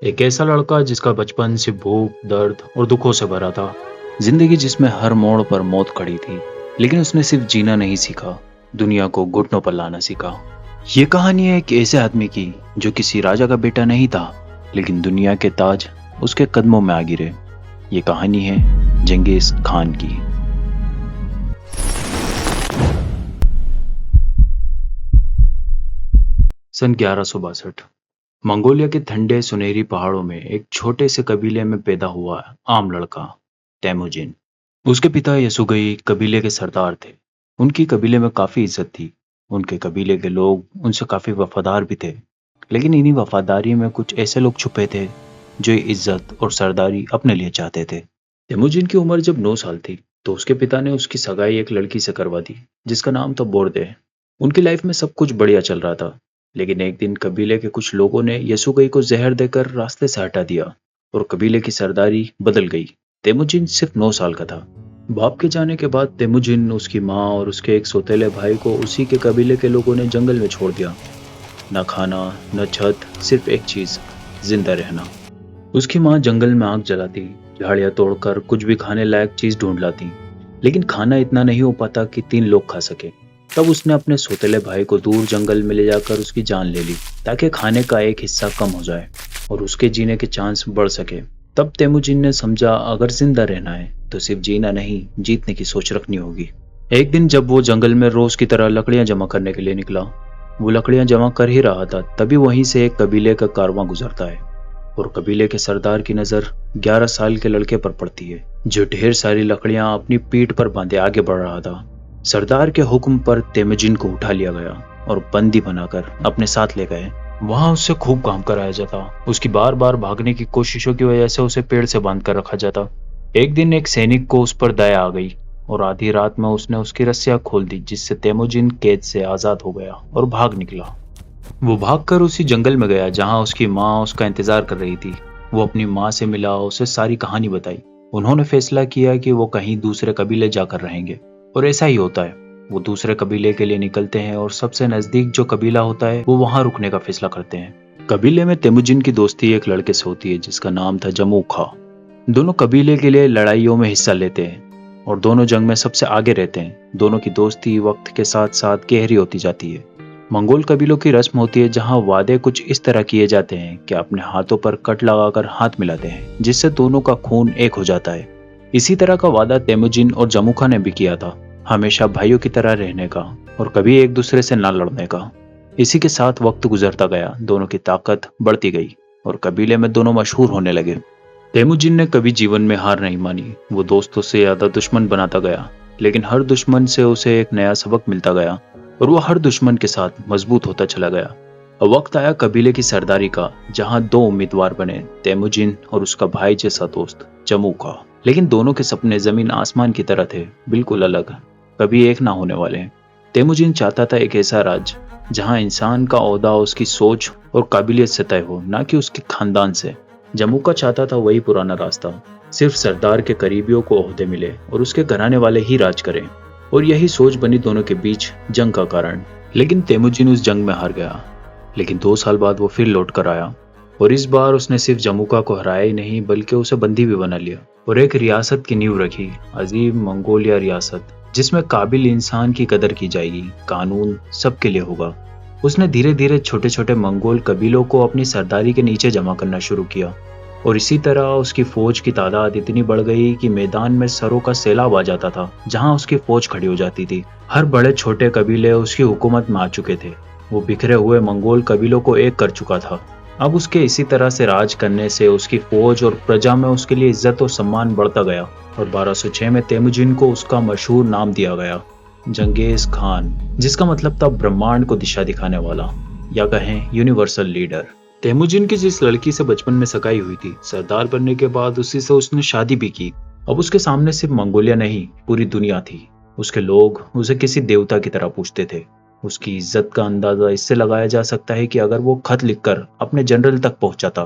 एक ऐसा लड़का जिसका बचपन सिर्फ भूख, दर्द और दुखों से भरा था। जिंदगी जिसमें हर मोड़ पर मौत खड़ी थी, लेकिन उसने सिर्फ जीना नहीं सीखा, दुनिया को घुटनों पर लाना सीखा। ये कहानी है एक ऐसे आदमी की जो किसी राजा का बेटा नहीं था, लेकिन दुनिया के ताज उसके कदमों में आ गिरे। ये कहानी है जंगीज खान की। सन 1162 मंगोलिया के ठंडे सुनहरी पहाड़ों में एक छोटे से कबीले में पैदा हुआ आम लड़का तेमुजिन। उसके पिता यसुगई कबीले के सरदार थे। उनकी कबीले में काफी इज्जत थी। उनके कबीले के लोग उनसे काफी वफादार भी थे। लेकिन इन्हीं वफादारी में कुछ ऐसे लोग छुपे थे जो ये इज्जत और सरदारी अपने लिए चाहते थे। तेमुजिन की उम्र जब 9 साल थी तो उसके पिता ने उसकी सगाई एक लड़की से करवा दी जिसका नाम था बोर्दे। उनकी लाइफ में सब कुछ बढ़िया चल रहा था, लेकिन एक दिन कबीले के कुछ लोगों ने यसुगई को जहर देकर रास्ते से हटा दिया और कबीले की सरदारी बदल गई। तेमुजिन सिर्फ 9 साल का था। बाप के जाने के बाद तेमुजिन, उसकी माँ और उसके एक सौतेले भाई को उसी के कबीले के लोगों ने जंगल में छोड़ दिया। न खाना, न छत, सिर्फ एक चीज, जिंदा रहना। उसकी माँ जंगल में आग जलाती, झाड़ियाँ तोड़कर कुछ भी खाने लायक चीज ढूंढ लाती, लेकिन खाना इतना नहीं हो पाता कि 3 लोग खा सके। तब उसने अपने सौतेले भाई को दूर जंगल में ले जाकर उसकी जान ले ली ताकि खाने का एक हिस्सा कम हो जाए और उसके जीने के चांस बढ़ सके। तब तेमुजिन ने समझा अगर जिंदा रहना है तो सिर्फ जीना नहीं, जीतने की सोच रखनी होगी। एक दिन जब वो जंगल में रोज की तरह लकड़ियां जमा करने के लिए निकला, वो लकड़ियां जमा कर ही रहा था, तभी वहीं से एक कबीले का कारवां गुजरता है और कबीले के सरदार की नजर 11 साल के लड़के पर पड़ती है जो ढेर सारी लकड़ियां अपनी पीठ पर बांधे आगे बढ़ रहा था। सरदार के हुक्म पर तेमुजिन को उठा लिया गया और बंदी बनाकर अपने साथ ले गए। वहां उससे खूब काम कराया जाता। उसकी बार बार भागने की कोशिशों की वजह से उसे पेड़ से बांध कर रखा जाता। एक दिन एक सैनिक को उस पर दया आ गई और आधी रात में उसने उसकी रस्सियां खोल दी, जिससे तेमुजिन कैद से आजाद हो गया और भाग निकला। वो भागकर उसी जंगल में गया जहां उसकी माँ उसका इंतजार कर रही थी। वो अपनी माँ से मिला, उसे सारी कहानी बताई। उन्होंने फैसला किया कि वो कहीं दूसरे कबीले जाकर रहेंगे, और ऐसा ही होता है। वो दूसरे कबीले के लिए निकलते हैं और सबसे नजदीक जो कबीला होता है वो वहां रुकने का फैसला करते हैं। कबीले में तेमुजिन की दोस्ती एक लड़के से होती है जिसका नाम था जमूखा। दोनों कबीले के लिए लड़ाइयों में हिस्सा लेते हैं और दोनों जंग में सबसे आगे रहते हैं। दोनों की दोस्ती वक्त के साथ साथ गहरी होती जाती है। मंगोल कबीलों की रस्म होती है जहां वादे कुछ इस तरह किए जाते हैं कि अपने हाथों पर कट लगाकर हाथ मिलाते हैं, जिससे दोनों का खून एक हो जाता है। इसी तरह का वादा तेमुजिन और जमुखा ने भी किया था, हमेशा भाइयों की तरह रहने का और कभी एक दूसरे से ना लड़ने का। इसी के साथ वक्त गुजरता गया, दोनों की ताकत बढ़ती गई और कबीले में दोनों मशहूर होने लगे। तेमुजिन ने कभी जीवन में हार नहीं मानी। वो दोस्तों से ज्यादा दुश्मन बनाता गया, लेकिन हर दुश्मन से उसे एक नया सबक मिलता गया और वो हर दुश्मन के साथ मजबूत होता चला गया। अब वक्त आया कबीले की सरदारी का, जहां 2 उम्मीदवार बने, तेमुजिन और उसका भाई जैसा दोस्त जमूका। लेकिन दोनों के सपने जमीन आसमान की तरह थे, बिल्कुल अलग, कभी एक ना होने वाले। तेमुजिन चाहता था एक ऐसा राज्य जहां इंसान का ओहदा उसकी सोच और काबिलियत से तय हो, ना कि उसके खानदान से। जमूका चाहता था वही पुराना रास्ता, सिर्फ सरदार के करीबियों को ओहदे मिले और उसके घराने वाले ही राज करें। और यही सोच बनी दोनों के बीच जंग का कारण। लेकिन तेमुजिन उस जंग में हार गया। लेकिन 2 साल बाद वो फिर लौट कर आया और इस बार उसने सिर्फ जमूका को हराया ही नहीं, बल्कि उसे बंदी भी बना लिया और एक रियासत की नींव रखी, अजीम मंगोलिया रियासत, जिसमें काबिल इंसान की कदर की जाएगी, कानून सबके लिए होगा। उसने धीरे धीरे छोटे छोटे मंगोल कबीलों को अपनी सरदारी के नीचे जमा करना शुरू किया और इसी तरह उसकी फौज की तादाद इतनी बढ़ गई कि मैदान में सरों का सैलाब आ जाता था जहां उसकी फौज खड़ी हो जाती थी। हर बड़े छोटे कबीले उसकी हुकूमत में आ चुके थे। वो बिखरे हुए मंगोल कबीलों को एक कर चुका था। अब उसके इसी तरह से राज करने से उसकी फौज और प्रजा में उसके लिए इज्जत और सम्मान बढ़ता गया और 1206 में तेमुजिन को उसका मशहूर नाम दिया गया, जंगीज खान, जिसका मतलब था ब्रह्मांड को दिशा दिखाने वाला, या कहें यूनिवर्सल लीडर। तेमुजिन की जिस लड़की से बचपन में सगाई हुई थी, सरदार बनने के बाद उसी से उसने शादी भी की। अब उसके सामने सिर्फ मंगोलिया नहीं, पूरी दुनिया थी। उसके लोग उसे किसी देवता की तरह पूछते थे। उसकी इज्जत का अंदाजा इससे लगाया जा सकता है कि अगर वो खत लिखकर अपने जनरल तक पहुंचाता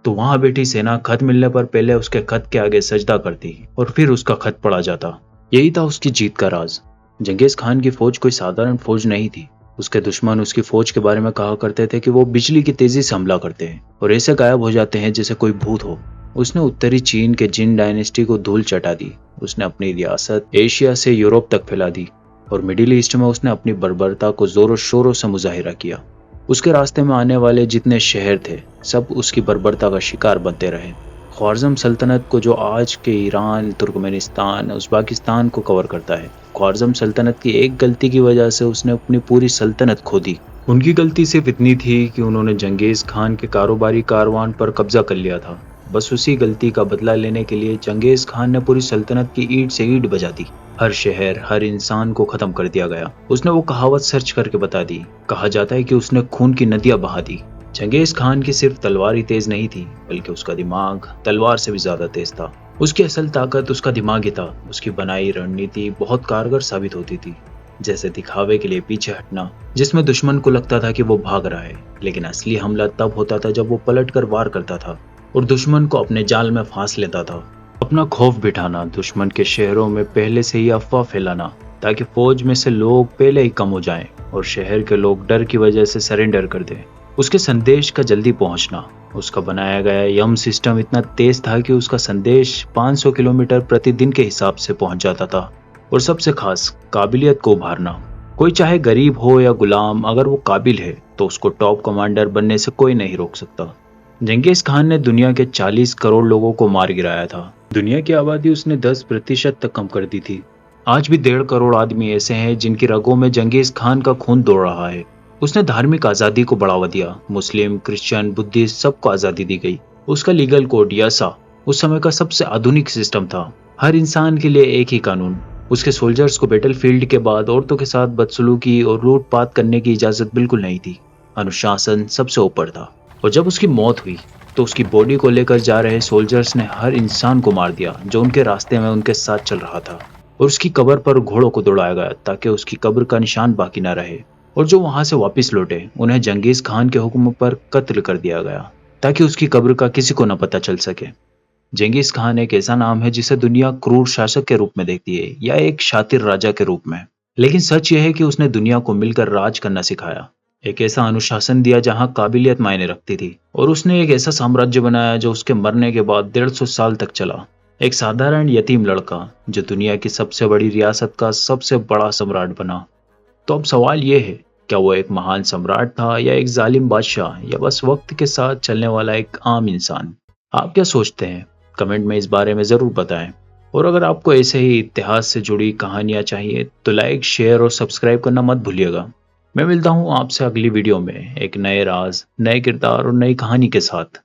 तो वहां बैठी सेना खत मिलने पर पहले उसके खत के आगे सजदा करती और फिर उसका खत पढ़ा जाता। यही था उसकी जीत का राज। जंगीज खान की फौज कोई साधारण फौज नहीं थी। उसके दुश्मन उसकी फौज के बारे में कहा करते थे कि वो बिजली की तेजी से हमला करते हैं और ऐसे गायब हो जाते हैं जैसे कोई भूत हो। उसने उत्तरी चीन के जिन डायनेस्टी को धूल चटा दी। उसने अपनी रियासत एशिया से यूरोप तक फैला दी और मिडिल ईस्ट में उसने अपनी बर्बरता को जोरों शोरों से मुजाहिरा किया। उसके रास्ते में आने वाले जितने शहर थे सब उसकी बर्बरता का शिकार बनते रहे। ख्वारिज़म सल्तनत को, जो आज के ईरान, तुर्कमेनिस्तान, उज़्बेकिस्तान को कवर करता है, ख्वारिज़म सल्तनत की एक गलती की वजह से उसने अपनी पूरी सल्तनत खो दी। उनकी गलती सिर्फ इतनी थी कि उन्होंने चंगेज़ खान के कारोबारी कारवान पर कब्जा कर लिया था। बस उसी गलती का बदला लेने के लिए चंगेज़ खान ने पूरी सल्तनत की ईंट से ईंट बजा दी। हर शहर, हर इंसान को खत्म कर दिया गया। उसने वो कहावत सर्च करके बता दी। कहा जाता है कि उसने खून की नदियां बहा दी। चंगेज़ खान की सिर्फ तलवार ही तेज नहीं थी, बल्कि उसका दिमाग तलवार से भी ज्यादा तेज था। उसकी असल ताकत उसका दिमाग ही था। उसकी बनाई रणनीति बहुत कारगर साबित होती थी, जैसे दिखावे के लिए पीछे हटना, जिसमें दुश्मन को लगता था कि वो भाग रहा है, लेकिन असली हमला तब होता था जब वो पलटकर वार करता था और दुश्मन को अपने जाल में फांस लेता था। अपना खौफ बिठाना, दुश्मन के शहरों में पहले से ही अफवाह फैलाना ताकि फौज में से लोग पहले ही कम हो जाएं और शहर के लोग डर की वजह से सरेंडर कर दें। उसके संदेश का जल्दी पहुंचना, उसका बनाया गया यम सिस्टम इतना तेज था कि उसका संदेश 500 किलोमीटर प्रतिदिन के हिसाब से पहुंच जाता था। और सबसे खास, काबिलियत को उभारना। कोई चाहे गरीब हो या गुलाम, अगर वो काबिल है तो उसको टॉप कमांडर बनने से कोई नहीं रोक सकता। जंगीज खान ने दुनिया के 40 करोड़ लोगों को मार गिराया था। दुनिया की आबादी उसने 10% तक कम कर दी थी। आज भी 1.5 करोड़ आदमी ऐसे हैं जिनकी रगों में जंगीज खान का खून दौड़ रहा है। उसने धार्मिक आजादी को बढ़ावा दिया। मुस्लिम, क्रिश्चियन, बुद्धिस्ट सबको आजादी दी गई। उसका लीगल कोड यासा उस समय का सबसे आधुनिक सिस्टम था। हर इंसान के लिए एक ही कानून। उसके सोल्जर्स को बैटलफील्ड के बाद औरतों के साथ बदसलूकी और लूटपाट करने की इजाजत बिल्कुल नहीं थी। अनुशासन सबसे ऊपर था। और जब उसकी मौत हुई तो उसकी बॉडी को लेकर जा रहे सोल्जर्स ने हर इंसान को मार दिया जो उनके रास्ते में उनके साथ चल रहा था। और उसकी कब्र पर घोड़ों को दौड़ाया गया ताकि उसकी कब्र का निशान बाकी न रहे। और जो वहां से वापस लौटे उन्हें जंगीज खान के हुक्म पर कत्ल कर दिया गया ताकि उसकी कब्र का किसी को न पता चल सके। जंगीज खान एक ऐसा नाम है जिसे दुनिया क्रूर शासक के रूप में देखती है या एक शातिर राजा के रूप में। लेकिन सच यह है कि उसने दुनिया को मिलकर राज करना सिखाया। एक ऐसा अनुशासन दिया जहां काबिलियत मायने रखती थी। और उसने एक ऐसा साम्राज्य बनाया जो उसके मरने के बाद 150 साल तक चला। एक साधारण यतीम लड़का जो दुनिया की सबसे बड़ी रियासत का सबसे बड़ा सम्राट बना। तो अब सवाल यह है, क्या वो एक महान सम्राट था या एक जालिम बादशाह या बस वक्त के साथ चलने वाला एक आम इंसान? आप क्या सोचते हैं? कमेंट में इस बारे में जरूर बताएं। और अगर आपको ऐसे ही इतिहास से जुड़ी कहानियां चाहिए तो लाइक, शेयर और सब्सक्राइब करना मत भूलिएगा। मैं मिलता हूं आपसे अगली वीडियो में एक नए राज, नए किरदार और नई कहानी के साथ।